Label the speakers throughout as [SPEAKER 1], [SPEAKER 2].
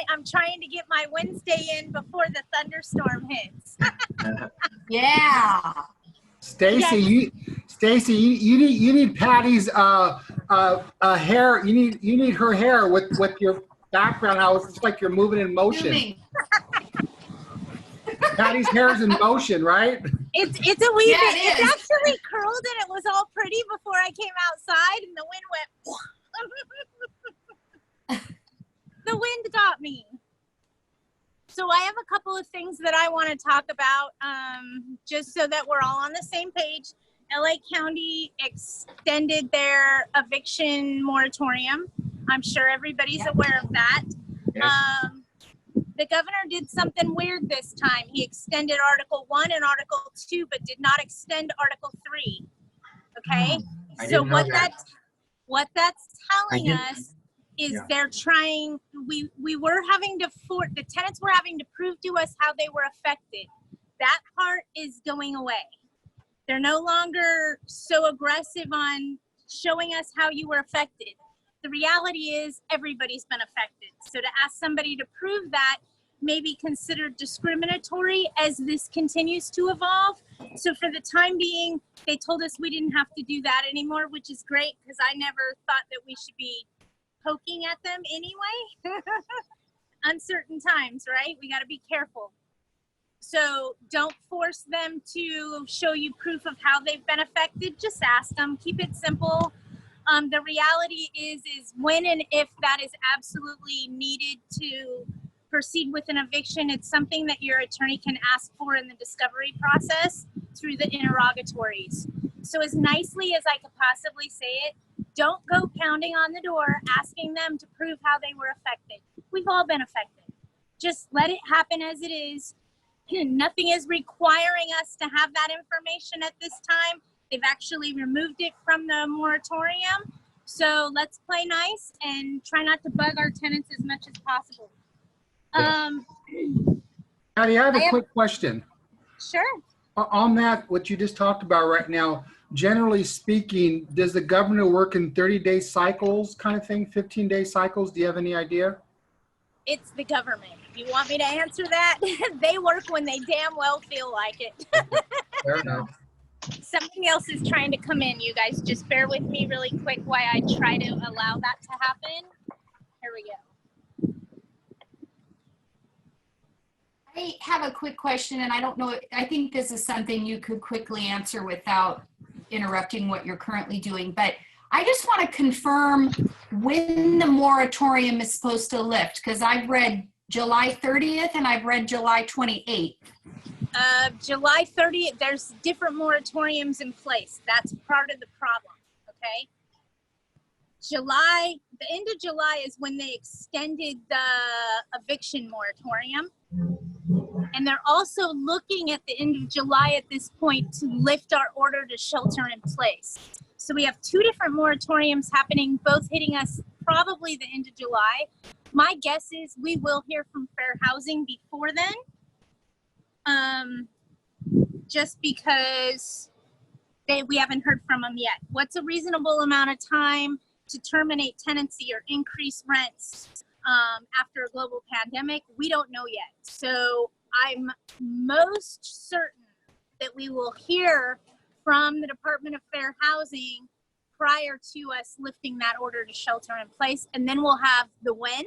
[SPEAKER 1] I'm trying to get my Wednesday in before the thunderstorm hits.
[SPEAKER 2] Yeah.
[SPEAKER 3] Stacy, you need Patty's hair. You need her hair with your background. How it's like you're moving in motion. Patty's hair is in motion, right?
[SPEAKER 1] It's a wee bit. It's actually curled and it was all pretty before I came outside, and the wind went. The wind got me. So I have a couple of things that I want to talk about, just so that we're all on the same page. LA County extended their eviction moratorium. I'm sure everybody's aware of that. Yes. The governor did something weird this time. He extended Article 1 and Article 2, but did not extend Article 3. Okay? So what that's telling us is they're trying, we were having to, the tenants were having to prove to us how they were affected. That part is going away. They're no longer so aggressive on showing us how you were affected. The reality is everybody's been affected. So to ask somebody to prove that may be considered discriminatory as this continues to evolve. So for the time being, they told us we didn't have to do that anymore, which is great because I never thought that we should be poking at them anyway. Uncertain times, right? We got to be careful. So don't force them to show you proof of how they've been affected. Just ask them. Keep it simple. The reality is when and if that is absolutely needed to proceed with an eviction, it's something that your attorney can ask for in the discovery process through the interrogatories. So as nicely as I could possibly say it, don't go pounding on the door asking them to prove how they were affected. We've all been affected. Just let it happen as it is. Nothing is requiring us to have that information at this time. They've actually removed it from the moratorium. So let's play nice and try not to bug our tenants as much as possible.
[SPEAKER 3] Patty, I have a quick question.
[SPEAKER 1] Sure.
[SPEAKER 3] On that, what you just talked about right now, generally speaking, does the governor work in 30-day cycles kind of thing, 15-day cycles? Do you have any idea?
[SPEAKER 1] It's the government. You want me to answer that? They work when they damn well feel like it.
[SPEAKER 3] Fair enough.
[SPEAKER 1] Something else is trying to come in. You guys just bear with me really quick while I try to allow that to happen. Here we go.
[SPEAKER 2] I have a quick question, and I don't know, I think this is something you could quickly answer without interrupting what you're currently doing, but I just want to confirm when the moratorium is supposed to lift, because I've read July 30th and I've read July 28th.
[SPEAKER 1] July 30th, there's different moratoriums in place. That's part of the problem, okay? The end of July is when they extended the eviction moratorium. And they're also looking at the end of July at this point to lift our order to shelter in place. So we have two different moratoriums happening, both hitting us probably the end of July. My guess is we will hear from Fair Housing before then. Just because we haven't heard from them yet. What's a reasonable amount of time to terminate tenancy or increase rents after a global pandemic? We don't know yet. So I'm most certain that we will hear from the Department of Fair Housing prior to us lifting that order to shelter in place. And then we'll have the when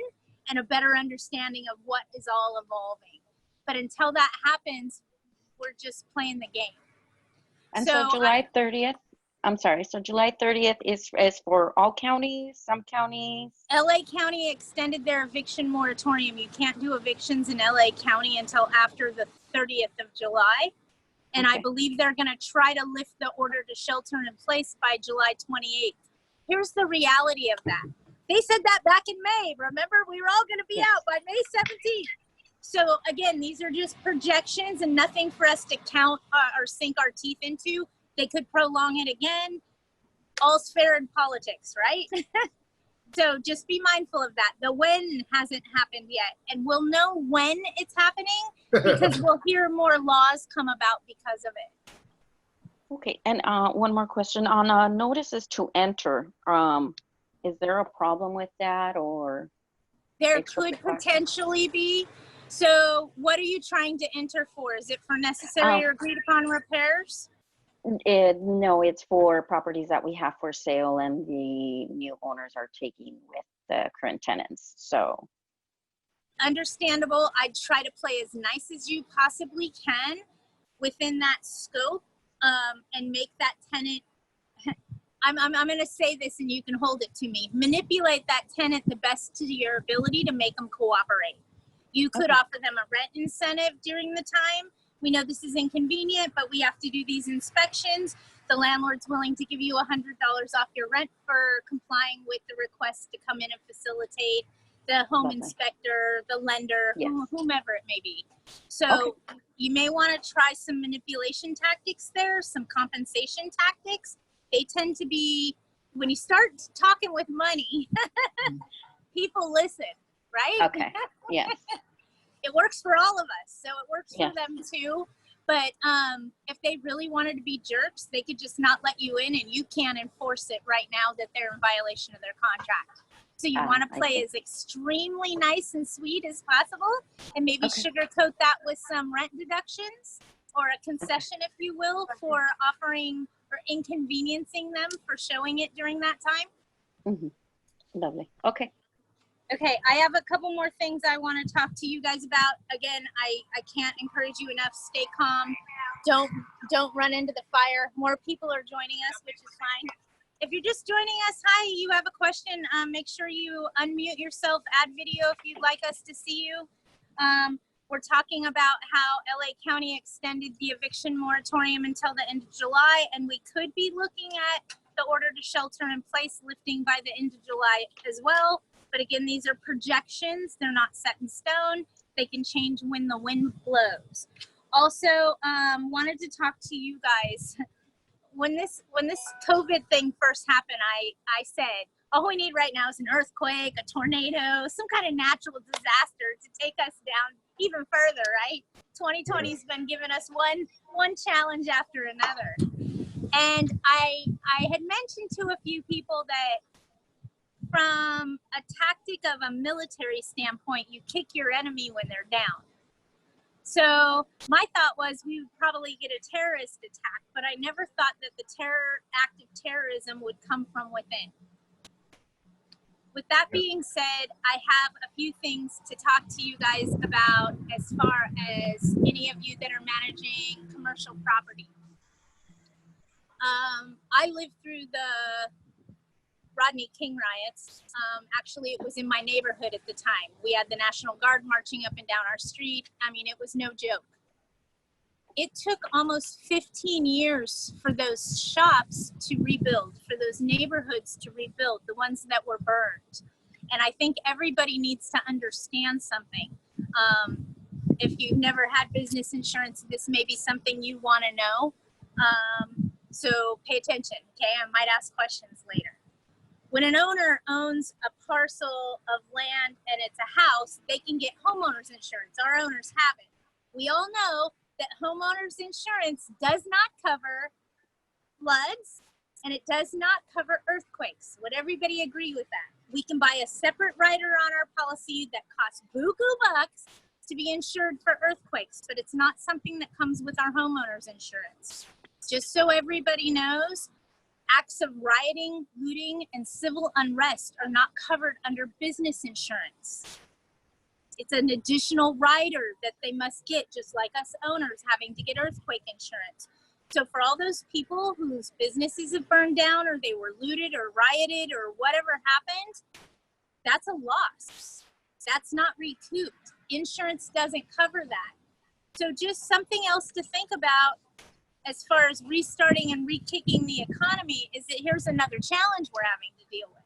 [SPEAKER 1] and a better understanding of what is all evolving. But until that happens, we're just playing the game.
[SPEAKER 4] And so July 30th, I'm sorry, so July 30th is for all counties, some counties?
[SPEAKER 1] LA County extended their eviction moratorium. You can't do evictions in LA County until after the 30th of July. And okay. I believe they're gonna try to lift the order to shelter in place by July 28th. Here's the reality of that. They said that back in May. Remember, we were all gonna be out by May 17th. So again, these are just projections and nothing for us to count or sink our teeth into. They could prolong it again. All's fair in politics, right? So just be mindful of that. The when hasn't happened yet. And we'll know when it's happening because we'll hear more laws come about because of it.
[SPEAKER 4] Okay, and one more question on notices to enter. Is there a problem with that or?
[SPEAKER 1] There
[SPEAKER 4] Fix what
[SPEAKER 1] could
[SPEAKER 4] the car-
[SPEAKER 1] potentially be. So what are you trying to enter for? Is it for necessary or agreed upon repairs?
[SPEAKER 4] No, it's for properties that we have for sale and the new owners are taking with the current tenants. So
[SPEAKER 1] Understandable. I'd try to play as nice as you possibly can within that scope, and make that tenant, I'm going to say this and you can hold it to me. Manipulate that tenant the best to your ability to make them cooperate. You could
[SPEAKER 4] Okay.
[SPEAKER 1] offer them a rent incentive during the time. We know this is inconvenient, but we have to do these inspections. The landlord's willing to give you $100 off your rent for complying with the request to come in and facilitate, the home
[SPEAKER 4] Lovely.
[SPEAKER 1] inspector, the lender,
[SPEAKER 4] Yes.
[SPEAKER 1] whomever it may be. So you may want to try some manipulation tactics there, some compensation tactics. They tend to be, when you start talking with money, people listen, right?
[SPEAKER 4] okay, yes,
[SPEAKER 1] It works for all of us, so it works
[SPEAKER 4] Yeah.
[SPEAKER 1] for them too. But if they really wanted to be jerks, they could just not let you in, and you can't enforce it right now that they're in violation of their contract. So you want to
[SPEAKER 4] I
[SPEAKER 1] play
[SPEAKER 4] see.
[SPEAKER 1] as extremely nice and sweet as possible, and maybe
[SPEAKER 4] Okay.
[SPEAKER 1] sugarcoat that with some rent deductions or a concession, if you will, for offering or inconveniencing them for showing it during that time.
[SPEAKER 4] Lovely. Okay.
[SPEAKER 1] Okay, I have a couple more things I want to talk to you guys about. Again, I can't encourage you enough. Stay calm. Don't run into the fire. More people are joining us, which is fine. If you're just joining us, hi, you have a question, make sure you unmute yourself, add video if you'd like us to see you. We're talking about how LA County extended the eviction moratorium until the end of July, and we could be looking at the order to shelter in place lifting by the end of July as well. But again, these are projections. They're not set in stone. They can change when the wind blows. Also, wanted to talk to you guys. When this COVID thing first happened, I said, all we need right now is an earthquake, a tornado, some kind of natural disaster to take us down even further, right? 2020's been giving us one challenge after another. And I had mentioned to a few people that from a tactic of a military standpoint, you kick your enemy when they're down. So my thought was we would probably get a terrorist attack, but I never thought that the act of terrorism would come from within. With that being said, I have a few things to talk to you guys about as far as any of you that are managing commercial property. I lived through the Rodney King riots. Actually, it was in my neighborhood at the time. We had the National Guard marching up and down our street. I mean, it was no joke. It took almost 15 years for those shops to rebuild, for those neighborhoods to rebuild, the ones that were burned. And I think everybody needs to understand something. If you've never had business insurance, this may be something you want to know. So pay attention, okay? I might ask questions later. When an owner owns a parcel of land and it's a house, they can get homeowners insurance. Our owners have it. We all know that homeowners insurance does not cover floods and it does not cover earthquakes. Would everybody agree with that? We can buy a separate rider on our policy that costs buku bucks to be insured for earthquakes, but it's not something that comes with our homeowners insurance. Just so everybody knows, acts of rioting, looting, and civil unrest are not covered under business insurance. It's an additional rider that they must get, just like us owners having to get earthquake insurance. So for all those people whose businesses have burned down or they were looted or rioted or whatever happened, that's a loss. That's not recouped. Insurance doesn't cover that. So just something else to think about as far as restarting and re-kicking the economy is that here's another challenge we're having to deal with.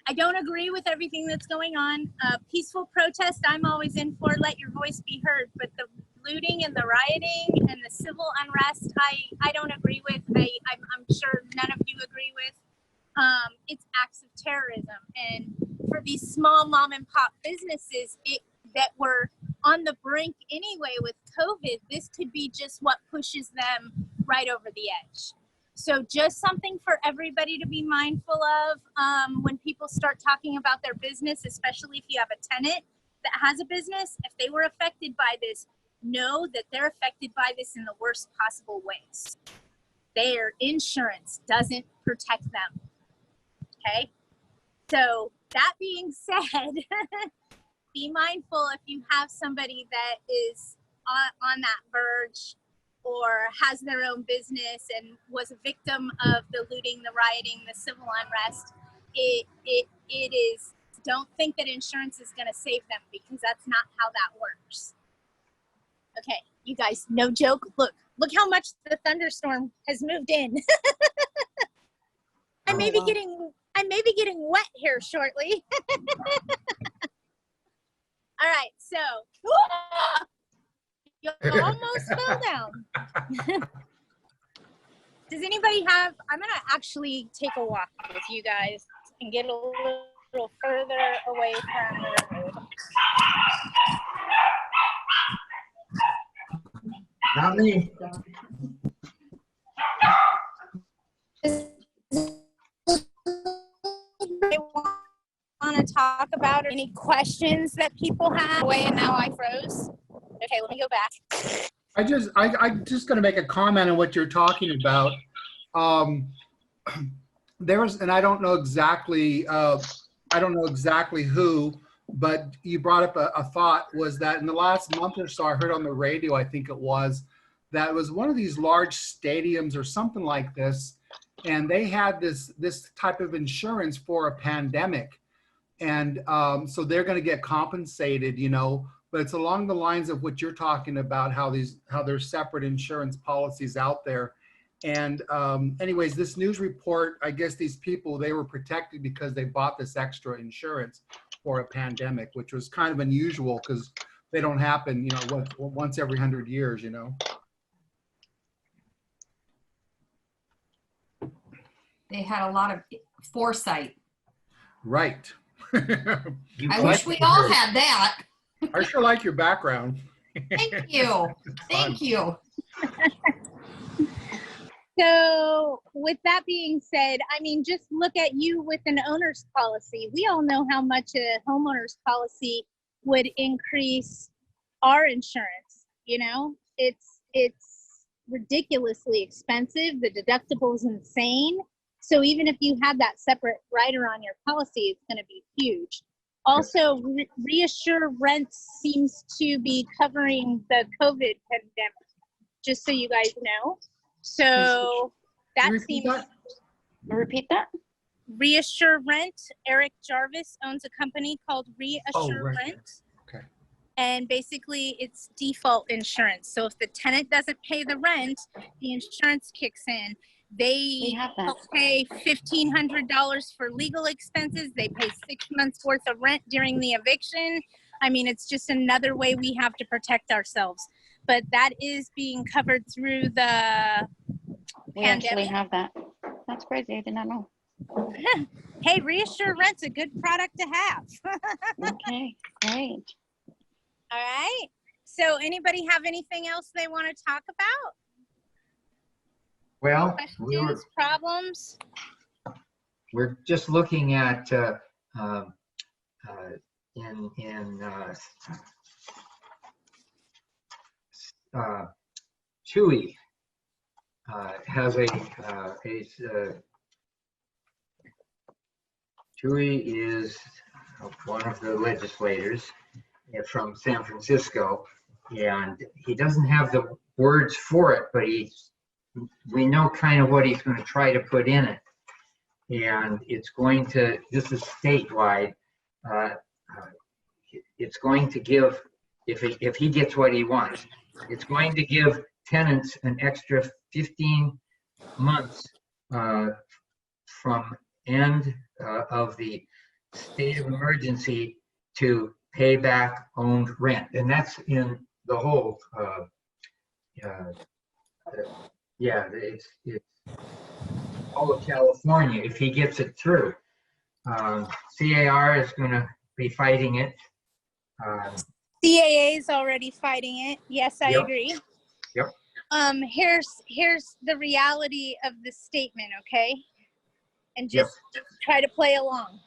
[SPEAKER 1] I don't agree with everything that's going on. Peaceful protest, I'm always in for, let your voice be heard, but the looting and the rioting and the civil unrest, I don't agree with. I'm sure none of you agree with. It's acts of terrorism. And for these small mom and pop businesses that were on the brink anyway with COVID, this could be just what pushes them right over the edge. So just something for everybody to be mindful of when people start talking about their business, especially if you have a tenant that has a business. If they were affected by this, know that they're affected by this in the worst possible ways. Their insurance doesn't protect them. Okay? So that being said, be mindful if you have somebody that is on that verge or has their own business and was a victim of the looting, the rioting, the civil unrest. It is, don't think that insurance is going to save them, because that's not how that works. Okay, you guys, no joke. Look how much the thunderstorm has moved in. I may be getting wet here shortly. All right, so you almost fell down. Does anybody have, I'm gonna actually take a walk with you guys and get a little further away from the road.
[SPEAKER 5] Not me.
[SPEAKER 1] I want to talk about any questions that people have. Wait, and now I froze. Okay, let me go back.
[SPEAKER 3] I'm just going to make a comment on what you're talking about. And I don't know exactly who, but you brought up a thought, was that in the last month or so, I heard on the radio, I think it was, that it was one of these large stadiums or something like this, and they had this type of insurance for a pandemic. And so they're going to get compensated, but it's along the lines of what you're talking about, how there's separate insurance policies out there. And anyways, this news report, I guess these people, they were protected because they bought this extra insurance for a pandemic, which was kind of unusual because they don't happen, once every 100 years,
[SPEAKER 2] They had a lot of foresight.
[SPEAKER 3] Right.
[SPEAKER 2] I wish we all had that.
[SPEAKER 3] I sure like your background.
[SPEAKER 2] Thank you. Thank you.
[SPEAKER 1] So with that being said, I mean, just look at you with an owner's policy. We all know how much a homeowner's policy would increase our insurance. It's ridiculously expensive. The deductible is insane. So even if you have that separate rider on your policy, it's going to be huge. Also, Reassure Rent seems to be covering the COVID pandemic, just so you guys know. So that seems.
[SPEAKER 4] Repeat that.
[SPEAKER 1] Reassure Rent. Eric Jarvis owns a company called Reassure Rent.
[SPEAKER 3] Okay.
[SPEAKER 1] And basically, it's default insurance. So if the tenant doesn't pay the rent, the insurance kicks in. They pay $1,500 for legal expenses. They pay 6 months worth of rent during the eviction. I mean, it's just another way we have to protect ourselves. But that is being covered through the
[SPEAKER 4] We
[SPEAKER 1] pandemic.
[SPEAKER 4] actually have that. That's crazy. I did not know.
[SPEAKER 1] Hey, Reassure Rent's a good product to have.
[SPEAKER 4] Okay, great.
[SPEAKER 1] All right. So anybody have anything else they want to talk about?
[SPEAKER 5] Well,
[SPEAKER 1] Questions, problems?
[SPEAKER 5] we're just looking at Chewy has Chewy is one of the legislators from San Francisco, and he doesn't have the words for it, but we know kind of what he's going to try to put in it. And it's going to, this is statewide, it's going to give, if he gets what he wants, it's going to give tenants an extra 15 months from end of the state of emergency to pay back owned rent. And that's in the whole, it's all of California if he gets it through. CAR is going to be fighting it.
[SPEAKER 1] CAA is already fighting it. Yes, I
[SPEAKER 5] Yep.
[SPEAKER 1] agree.
[SPEAKER 5] Yep.
[SPEAKER 1] Here's the reality of the statement, okay? And just try to play along.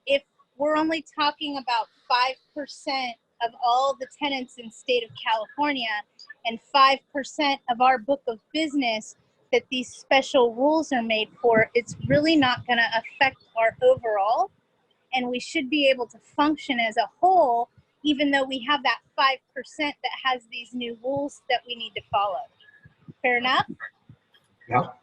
[SPEAKER 1] If we're only talking about 5% of all the tenants in state of California and 5% of our book of business that these special rules are made for, it's really not going to affect our overall. And we should be able to function as a whole, even though we have that 5% that has these new rules that we need to follow. Fair enough?
[SPEAKER 5] Yep.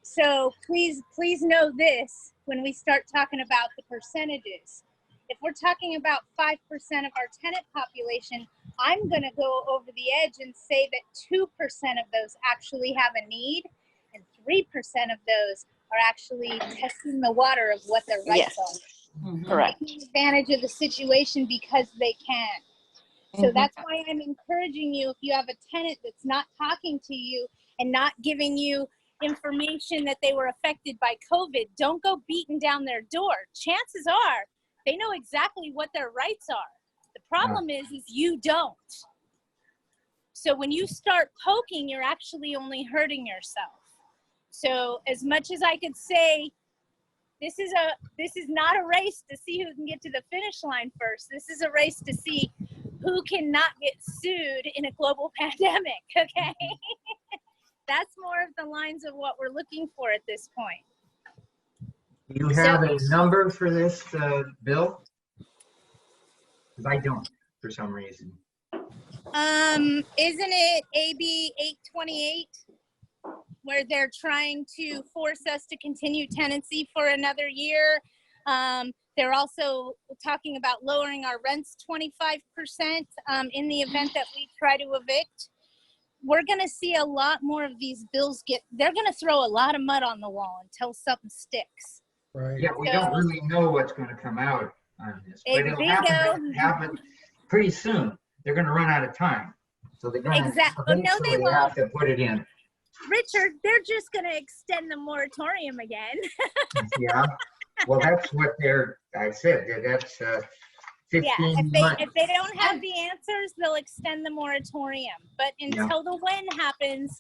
[SPEAKER 1] So please know this when we start talking about the percentages. If we're talking about 5% of our tenant population, I'm going to go over the edge and say that 2% of those actually have a need, and 3% of those are actually testing the water of what their rights are.
[SPEAKER 4] Correct.
[SPEAKER 1] Taking advantage of the situation because they can. So that's why I'm encouraging you, if you have a tenant that's not talking to you and not giving you information that they were affected by COVID, don't go beating down their door. Chances are they know exactly what their rights are. The problem is you don't. So when you start poking, you're actually only hurting yourself. So as much as I could say, this is not a race to see who can get to the finish line first. This is a race to see who cannot get sued in a global pandemic, okay? That's more of the lines of what we're looking for at this point.
[SPEAKER 5] Do you have a number for this bill? Because I don't, for some reason.
[SPEAKER 1] Isn't it AB 828, where they're trying to force us to continue tenancy for another year? They're also talking about lowering our rents 25% in the event that we try to evict. We're going to see a lot more of these bills they're going to throw a lot of mud on the wall until something sticks.
[SPEAKER 3] Right.
[SPEAKER 5] Yeah, we don't really know what's going to come out on this, but it'll
[SPEAKER 1] Bingo.
[SPEAKER 5] happen pretty soon. They're going to run out of time. So they're going to
[SPEAKER 1] Exactly. No, they
[SPEAKER 5] eventually have to put it in.
[SPEAKER 1] Richard, they're just going to extend the moratorium again.
[SPEAKER 5] Yeah. Well, that's what I said, that's 15 months.
[SPEAKER 1] If they don't have the answers, they'll extend the moratorium. But until the when happens,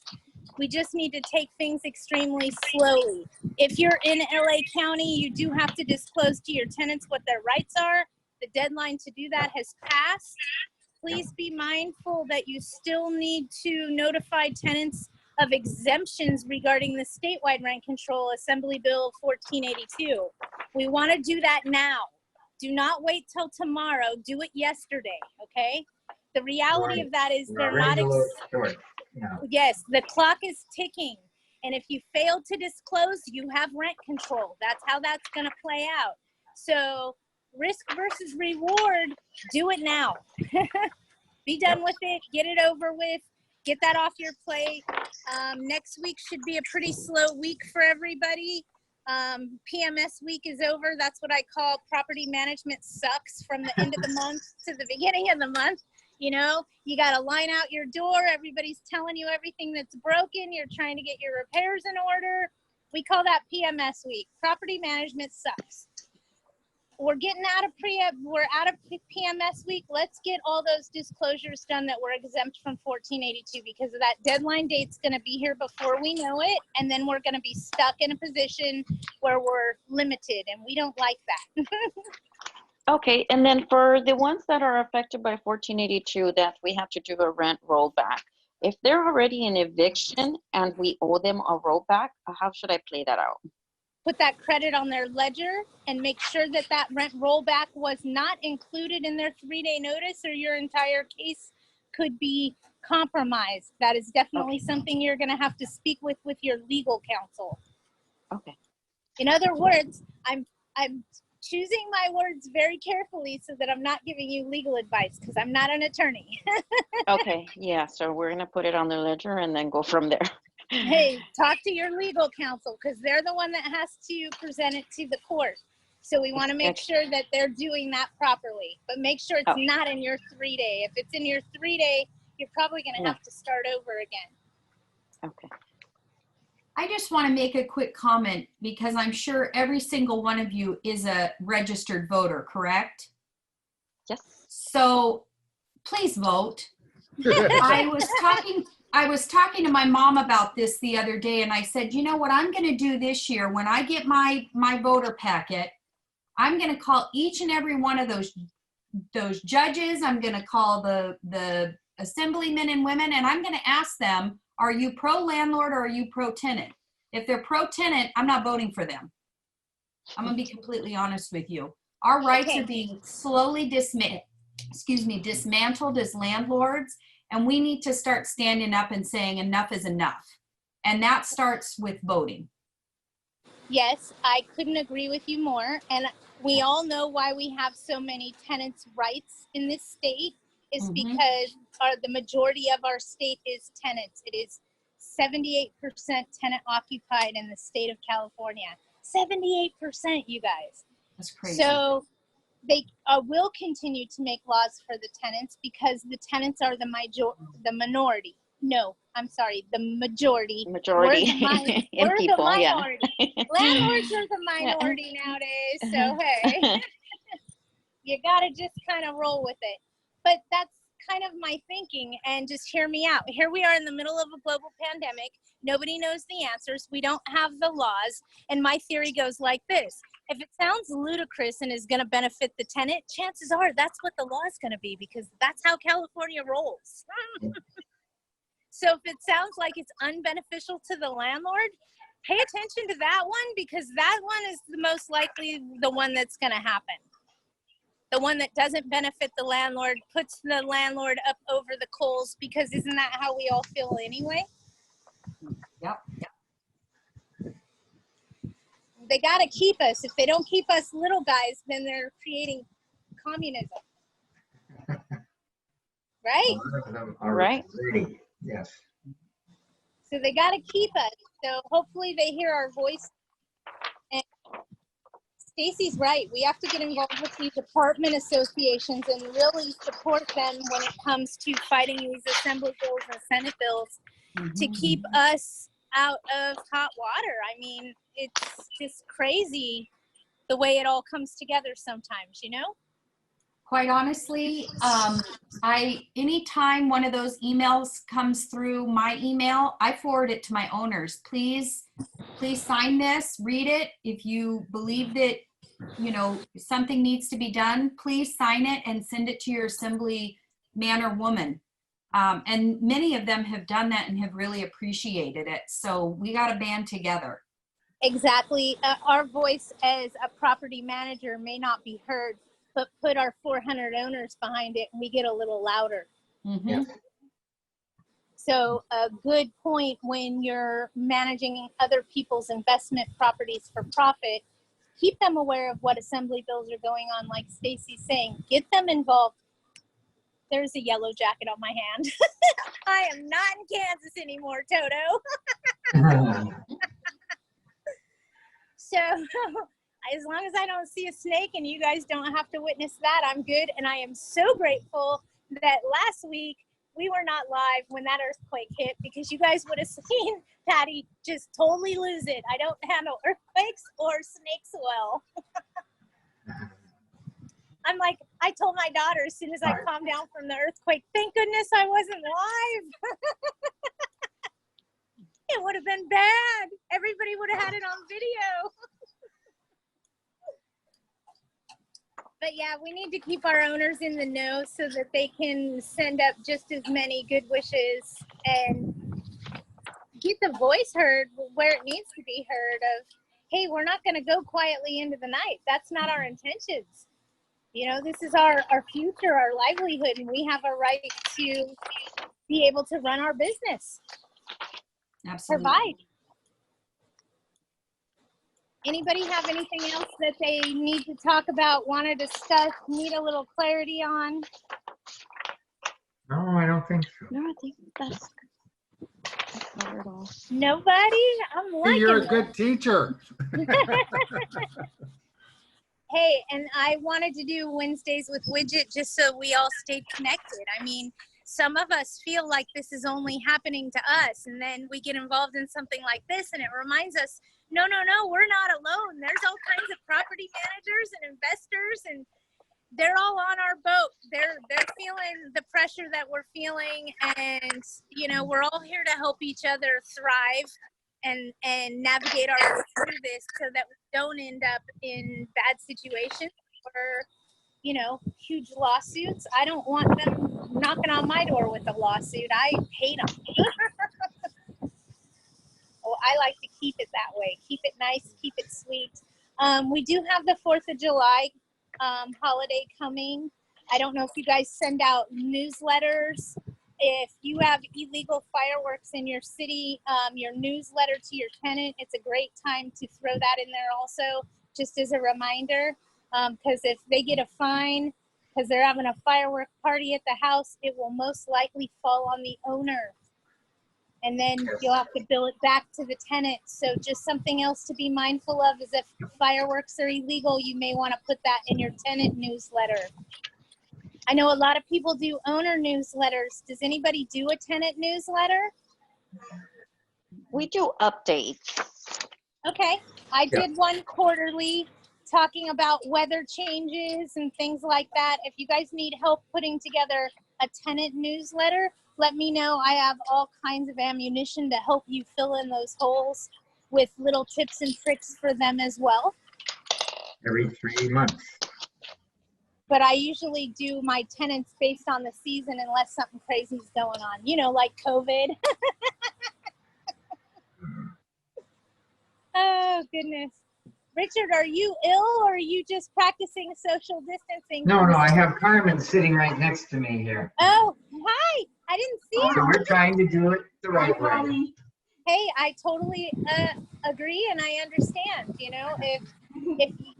[SPEAKER 1] we just need to take things extremely slowly. If you're in LA County, you do have to disclose to your tenants what their rights are. The deadline to do that has passed. Please be mindful that you still need to notify tenants of exemptions regarding the statewide rent control Assembly Bill 1482. We want to do that now. Do not wait till tomorrow. Do it yesterday, okay? The reality of that is they're not. Yes, the clock is ticking. And if you fail to disclose, you have rent control. That's how that's going to play out. So risk versus reward, do it now. Be done with it. Get it over with. Get that off your plate. Next week should be a pretty slow week for everybody. PMS week is over. That's what I call property management sucks from the end of the month to the beginning of the month. You know, you got to line out your door. Everybody's telling you everything that's broken. You're trying to get your repairs in order. We call that PMS week. Property management sucks. We're out of PMS week. Let's get all those disclosures done that were exempt from 1482 because of that deadline date's going to be here before we know it. And then we're going to be stuck in a position where we're limited, and we don't like that.
[SPEAKER 4] Okay, and then for the ones that are affected by 1482 that we have to do a rent rollback, if they're already in eviction and we owe them a rollback, how should I play that out?
[SPEAKER 1] Put that credit on their ledger and make sure that that rent rollback was not included in their 3-day notice, or your entire case could be compromised. That is definitely something you're going to have to speak with your legal counsel.
[SPEAKER 4] Okay.
[SPEAKER 1] In other words, I'm choosing my words very carefully so that I'm not giving you legal advice because I'm not an attorney.
[SPEAKER 4] Okay, yeah, so we're going to put it on the ledger and then go from there.
[SPEAKER 1] Hey, talk to your legal counsel because they're the one that has to present it to the court. So we want to make sure that they're doing that properly, but make sure it's not in your 3-day. If it's in your 3-day, you're probably going to have to start over again.
[SPEAKER 4] Okay.
[SPEAKER 2] I just want to make a quick comment because I'm sure every single one of you is a registered voter, correct?
[SPEAKER 4] Yes.
[SPEAKER 2] So please vote. I was talking to my mom about this the other day, and I said, you know what I'm going to do this year when I get my voter packet, I'm going to call each and every one of those judges. I'm going to call the assemblymen and women, and I'm going to ask them, are you pro landlord or are you pro tenant? If they're pro tenant, I'm not voting for them. I'm going to be completely honest with you. Our rights are being slowly dismantled as landlords, and we need to start standing up and saying enough is enough. And that starts with voting.
[SPEAKER 1] Yes, I couldn't agree with you more. And we all know why we have so many tenants' rights in this state is because the majority of our state is tenants. It is 78% tenant occupied in the state of California. 78%, you guys.
[SPEAKER 2] That's crazy.
[SPEAKER 1] So they will continue to make laws for the tenants because the tenants are the minority. No, I'm sorry, the majority.
[SPEAKER 4] Majority in
[SPEAKER 1] we're
[SPEAKER 4] people,
[SPEAKER 1] the minority. Landlords are the minority nowadays, so hey, you gotta just kind of roll with it. But that's kind of my thinking, and just hear me out. Here we are in the middle of a global pandemic. Nobody knows the answers. We don't have the laws, and my theory goes like this. If it sounds ludicrous and is going to benefit the tenant, chances are that's what the law is going to be, because that's how California rolls. So if it sounds like it's unbeneficial to the landlord, pay attention to that one, because that one is the most likely the one that's going to happen. The one that doesn't benefit the landlord puts the landlord up over the coals, because isn't that how we all feel anyway?
[SPEAKER 2] Yep.
[SPEAKER 1] They got to keep us. If they don't keep us little guys, then they're creating communism. Right?
[SPEAKER 5] A lot of them are
[SPEAKER 4] Right.
[SPEAKER 5] ready. Yes.
[SPEAKER 1] So they got to keep us. So hopefully they hear our voice. And Stacy's right. We have to get involved with these apartment associations and really support them when it comes to fighting these assembly bills and Senate bills to keep us out of hot water. I mean, it's just crazy the way it all comes together sometimes, you know?
[SPEAKER 2] Quite honestly, anytime one of those emails comes through my email, I forward it to my owners. Please sign this, read it. If you believe that, you know, something needs to be done, please sign it and send it to your assembly man or woman. And many of them have done that and have really appreciated it. So we got to band together.
[SPEAKER 1] Exactly. Our voice as a property manager may not be heard, but put our 400 owners behind it and we get a little louder.
[SPEAKER 5] Yes.
[SPEAKER 1] So a good point when you're managing other people's investment properties for profit, keep them aware of what assembly bills are going on. Like Stacy's saying, get them involved. There's a yellow jacket on my hand. I am not in Kansas anymore, Toto. So as long as I don't see a snake and you guys don't have to witness that, I'm good. And I am so grateful that last week we were not live when that earthquake hit, because you guys would have seen Patty just totally lose it. I don't handle earthquakes or snakes well. I'm like, I told my daughter as soon as I calmed down from the earthquake, thank goodness I wasn't live. It would have been bad. Everybody would have had it on video. But yeah, we need to keep our owners in the know so that they can send up just as many good wishes and get the voice heard where it needs to be heard of, hey, we're not going to go quietly into the night. That's not our intentions. You know, this is our future, our livelihood, and we have a right to be able to run our business.
[SPEAKER 2] Absolutely.
[SPEAKER 1] Provide. Anybody have anything else that they need to talk about, want to discuss, need a little clarity on?
[SPEAKER 5] No, I don't think so.
[SPEAKER 4] No, I think that's covered all.
[SPEAKER 1] Nobody? I'm liking
[SPEAKER 3] You're a
[SPEAKER 1] it.
[SPEAKER 3] good teacher.
[SPEAKER 1] Hey, and I wanted to do Wednesdays with Widget just so we all stayed connected. I mean, some of us feel like this is only happening to us, and then we get involved in something like this, and it reminds us, no, we're not alone. There's all kinds of property managers and investors and they're all on our boat. They're feeling the pressure that we're feeling, and you know, we're all here to help each other thrive and navigate our way through this so that we don't end up in bad situations or, you know, huge lawsuits. I don't want them knocking on my door with a lawsuit. I hate them. Well, I like to keep it that way. Keep it nice, keep it sweet. We do have the 4th of July holiday coming. I don't know if you guys send out newsletters. If you have illegal fireworks in your city, your newsletter to your tenant, it's a great time to throw that in there also, just as a reminder. Because if they get a fine because they're having a firework party at the house, it will most likely fall on the owner. And then you'll have to bill it back to the tenant. So just something else to be mindful of is if fireworks are illegal, you may want to put that in your tenant newsletter. I know a lot of people do owner newsletters. Does anybody do a tenant newsletter?
[SPEAKER 4] We do updates.
[SPEAKER 1] Okay, I did one quarterly talking about weather changes and things like that. If you guys need help putting together a tenant newsletter, let me know. I have all kinds of ammunition to help you fill in those holes with little tips and tricks for them as well.
[SPEAKER 5] Every 3 months.
[SPEAKER 1] But I usually do my tenants based on the season unless something crazy is going on, you know, like COVID. Oh, goodness. Richard, are you ill or are you just practicing social distancing?
[SPEAKER 5] No, I have Carmen sitting right next to me here.
[SPEAKER 1] Oh, hi. I didn't see
[SPEAKER 5] So
[SPEAKER 1] her.
[SPEAKER 5] we're trying to do it the right way.
[SPEAKER 1] Hey, I totally agree and I understand. You know, if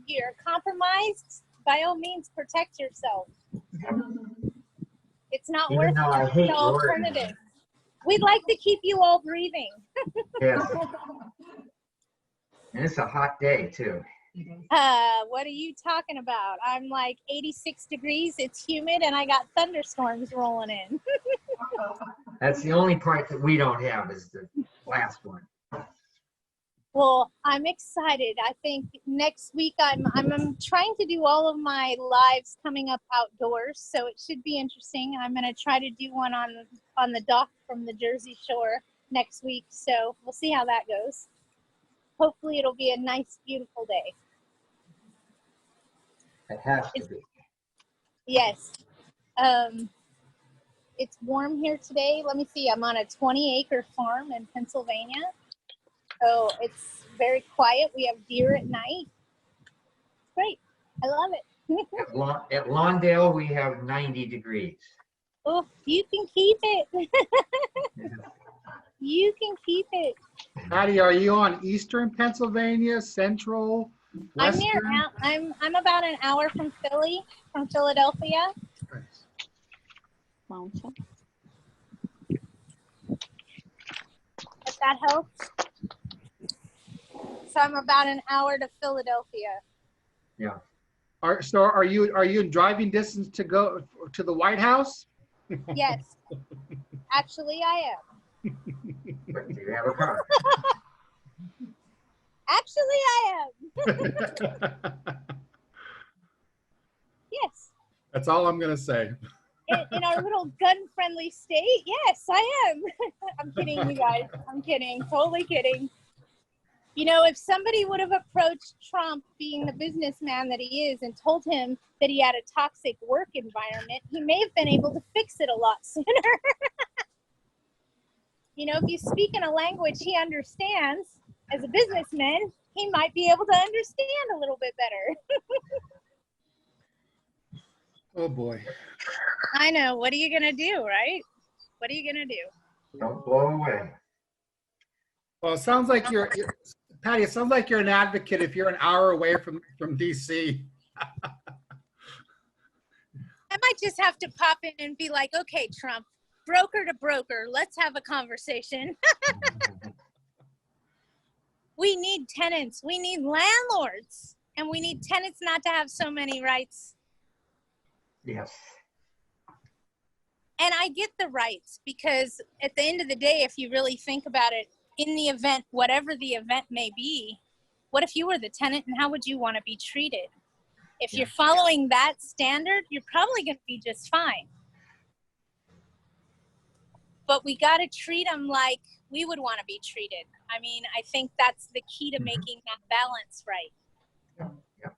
[SPEAKER 1] you're compromised, by all means, protect yourself. It's not
[SPEAKER 5] Even
[SPEAKER 1] worth
[SPEAKER 5] though I hate
[SPEAKER 1] the
[SPEAKER 5] Lord.
[SPEAKER 1] alternative. We'd like to keep you all breathing.
[SPEAKER 5] Yes. And it's a hot day too.
[SPEAKER 1] What are you talking about? I'm like 86 degrees, it's humid, and I got thunderstorms rolling in.
[SPEAKER 5] That's the only part that we don't have is the last one.
[SPEAKER 1] Well, I'm excited. I think next week I'm trying to do all of my lives coming up outdoors, so it should be interesting. I'm going to try to do one on the dock from the Jersey Shore next week, so we'll see how that goes. Hopefully it'll be a nice, beautiful day.
[SPEAKER 5] It has to be.
[SPEAKER 1] Yes. It's warm here today. Let me see. I'm on a 20-acre farm in Pennsylvania. So it's very quiet. We have deer at night. It's great. I love it.
[SPEAKER 5] At Lawndale, we have 90 degrees.
[SPEAKER 1] Oh, you can keep it. You can keep it.
[SPEAKER 3] Patty, are you on Eastern Pennsylvania, Central, Western?
[SPEAKER 1] I'm about an hour from Philadelphia.
[SPEAKER 4] Mountain.
[SPEAKER 1] If that helps. So I'm about an hour to Philadelphia.
[SPEAKER 5] Yeah.
[SPEAKER 3] Are you in driving distance to go to the White House?
[SPEAKER 1] Yes. Actually, I am.
[SPEAKER 5] But do you have a car?
[SPEAKER 1] Actually, I am. Yes.
[SPEAKER 3] That's all I'm going to say.
[SPEAKER 1] In our little gun-friendly state, yes, I am. I'm kidding, you guys. I'm kidding. Totally kidding. You know, if somebody would have approached Trump, being the businessman that he is, and told him that he had a toxic work environment, he may have been able to fix it a lot sooner. You know, if you speak in a language he understands, as a businessman, he might be able to understand a little bit better.
[SPEAKER 3] Oh boy.
[SPEAKER 1] I know. What are you going to do, right? What are you going to do?
[SPEAKER 5] Don't blow away.
[SPEAKER 3] Well, it sounds like Patty, it sounds like you're an advocate if you're an hour away from DC.
[SPEAKER 1] I might just have to pop in and be like, okay, Trump, broker to broker, let's have a conversation. We need tenants, we need landlords, and we need tenants not to have so many rights.
[SPEAKER 5] Yes.
[SPEAKER 1] And I get the rights because at the end of the day, if you really think about it, in the event, whatever the event may be, what if you were the tenant and how would you want to be treated? If you're following that standard, you're probably going to be just fine. But we got to treat them like we would want to be treated. I mean, I think that's the key to making that balance right.
[SPEAKER 5] Yeah.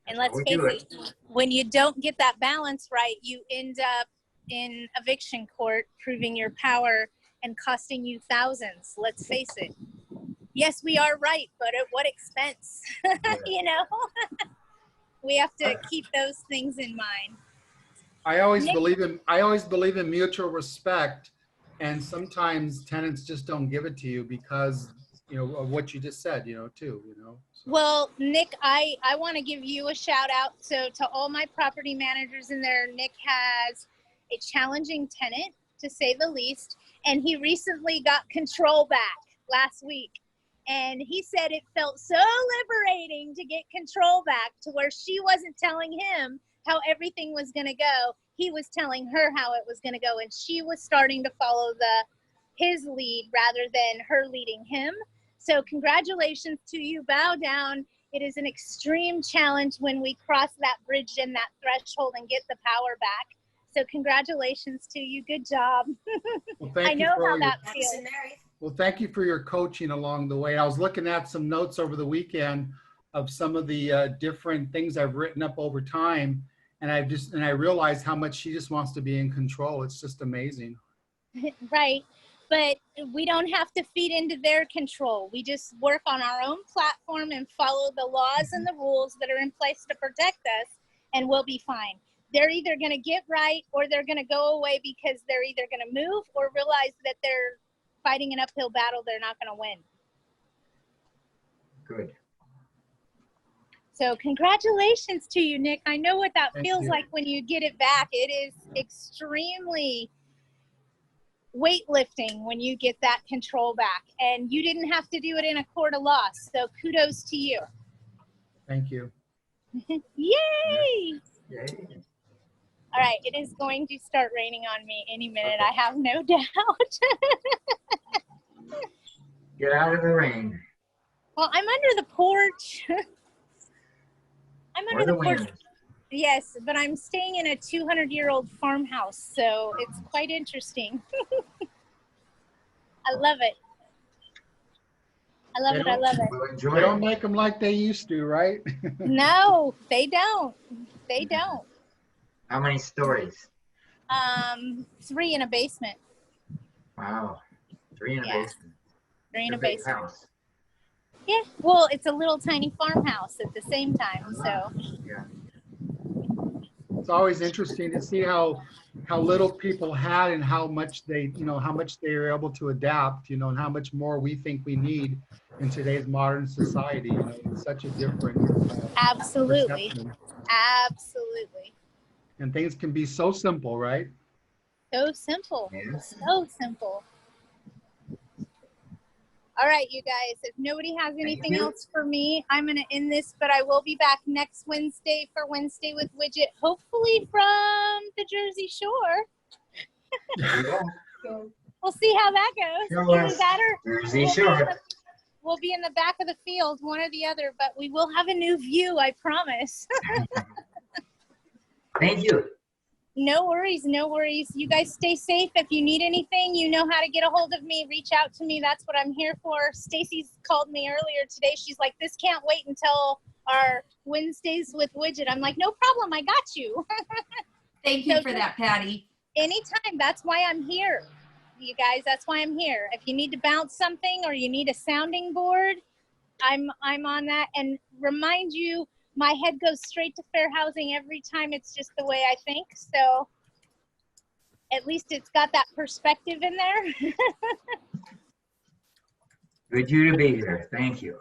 [SPEAKER 1] And let's face it, when you don't get that balance right, you end up in eviction court proving your power and costing you thousands. Let's face it. Yes, we are right, but at what expense? You know, we have to keep those things in mind.
[SPEAKER 3] I always believe in mutual respect, and sometimes tenants just don't give it to you because, you know, of what you just said, you know, too, you know. So.
[SPEAKER 1] Well, Nick, I want to give you a shout out. So to all my property managers in there, Nick has a challenging tenant, to say the least, and he recently got control back last week. And he said it felt so liberating to get control back, to where she wasn't telling him how everything was going to go. He was telling her how it was going to go, and she was starting to follow his lead rather than her leading him. So congratulations to you. Bow down. It is an extreme challenge when we cross that bridge and that threshold and get the power back. So congratulations to you. Good job.
[SPEAKER 3] Well,
[SPEAKER 1] I know how that feels.
[SPEAKER 3] Well, thank you for your coaching along the way. I was looking at some notes over the weekend of some of the different things I've written up over time, and I realized how much she just wants to be in control. It's just amazing.
[SPEAKER 1] Right. But we don't have to feed into their control. We just work on our own platform and follow the laws and the rules that are in place to protect us, and we'll be fine. They're either going to get right or they're going to go away because they're either going to move or realize that they're fighting an uphill battle they're not going to win.
[SPEAKER 5] Good.
[SPEAKER 1] So congratulations to you, Nick. I know what that feels
[SPEAKER 3] you.
[SPEAKER 1] like when you get it back. It is extremely weightlifting when you get that control back, and you didn't have to do it in a court of law. So kudos to you.
[SPEAKER 3] Thank you.
[SPEAKER 1] Yay!
[SPEAKER 5] Yay.
[SPEAKER 1] All right, it is going to start raining on me any minute. I have no doubt.
[SPEAKER 5] Get out of the rain.
[SPEAKER 1] Well, I'm under the porch. I'm
[SPEAKER 5] Or
[SPEAKER 1] under
[SPEAKER 5] the
[SPEAKER 1] the porch.
[SPEAKER 5] wind.
[SPEAKER 1] Yes, but I'm staying in a 200-year-old farmhouse, so it's quite interesting. I love it. I love it. I love it.
[SPEAKER 5] We'll
[SPEAKER 3] They
[SPEAKER 5] enjoy
[SPEAKER 3] don't
[SPEAKER 5] it.
[SPEAKER 3] make them like they used to, right?
[SPEAKER 1] No, they don't. They don't.
[SPEAKER 5] How many stories?
[SPEAKER 1] 3 in a basement.
[SPEAKER 5] Wow. 3 in a
[SPEAKER 1] Yeah.
[SPEAKER 5] basement.
[SPEAKER 1] 3 in a
[SPEAKER 5] It's big
[SPEAKER 1] basement.
[SPEAKER 5] house.
[SPEAKER 1] Yeah, well, it's a little tiny farmhouse at the same time, so.
[SPEAKER 5] Yeah.
[SPEAKER 3] It's always interesting to see how little people had and how much they, you know, how much they were able to adapt, you know, and how much more we think we need in today's modern society. You know, it's such a different
[SPEAKER 1] Absolutely.
[SPEAKER 3] perception.
[SPEAKER 1] Absolutely.
[SPEAKER 3] And things can be so simple, right?
[SPEAKER 1] So simple.
[SPEAKER 5] Yes.
[SPEAKER 1] So simple. All right, you guys, if nobody has anything
[SPEAKER 5] you.
[SPEAKER 1] else for me, I'm going to end this, but I will be back next Wednesday for Wednesday with Widget, hopefully from the Jersey Shore. We'll see how that goes.
[SPEAKER 5] Show
[SPEAKER 1] Either
[SPEAKER 5] us.
[SPEAKER 1] that or
[SPEAKER 5] Jersey
[SPEAKER 1] we'll be in
[SPEAKER 5] Shore.
[SPEAKER 1] the- we'll be in the back of the field, one or the other, but we will have a new view, I promise.
[SPEAKER 5] Thank you.
[SPEAKER 1] No worries, no worries. You guys stay safe. If you need anything, you know how to get a hold of me. Reach out to me. That's what I'm here for. Stacy's called me earlier today. She's like, this can't wait until our Wednesdays with Widget. I'm like, no problem. I got you.
[SPEAKER 2] Thank you for that, Patty.
[SPEAKER 1] Anytime. That's why I'm here. You guys, that's why I'm here. If you need to bounce something or you need a sounding board, I'm on that. And remind you, my head goes straight to fair housing every time. It's just the way I think. So at least it's got that perspective in there.
[SPEAKER 5] Good you to be here. Thank you.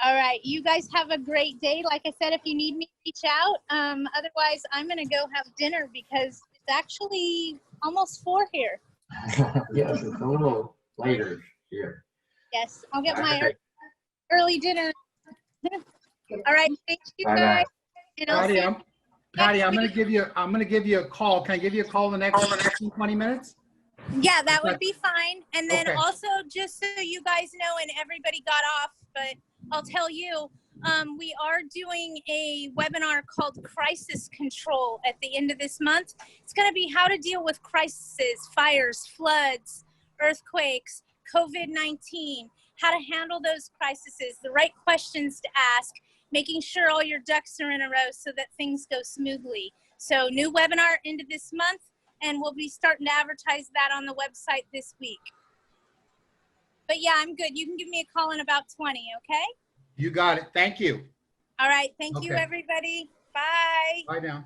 [SPEAKER 1] All right. You guys have a great day. Like I said, if you need me, reach out. Otherwise, I'm going to go have dinner because it's actually almost 4 here.
[SPEAKER 5] Yes, it's a little later here.
[SPEAKER 1] Yes, I'll get
[SPEAKER 5] All
[SPEAKER 1] my
[SPEAKER 5] right.
[SPEAKER 1] early dinner. All right. Thank you
[SPEAKER 5] Bye-bye.
[SPEAKER 1] guys. And I'll see
[SPEAKER 3] Patty,
[SPEAKER 1] you
[SPEAKER 3] I'm going to give you a call. Can I give you a call in the next 15, 20 minutes?
[SPEAKER 1] Yeah, that would be fine. And then
[SPEAKER 3] Okay.
[SPEAKER 1] also, just so you guys know, and everybody got off, but I'll tell you, we are doing a webinar called Crisis Control at the end of this month. It's going to be how to deal with crises, fires, floods, earthquakes, COVID-19, how to handle those crises, the right questions to ask, making sure all your ducks are in a row so that things go smoothly. So new webinar end of this month, and we'll be starting to advertise that on the website this week. But yeah, I'm good. You can give me a call in about 20, okay?
[SPEAKER 3] You got it. Thank you.
[SPEAKER 1] All right. Thank you,
[SPEAKER 3] Okay.
[SPEAKER 1] everybody. Bye.
[SPEAKER 3] Bye now.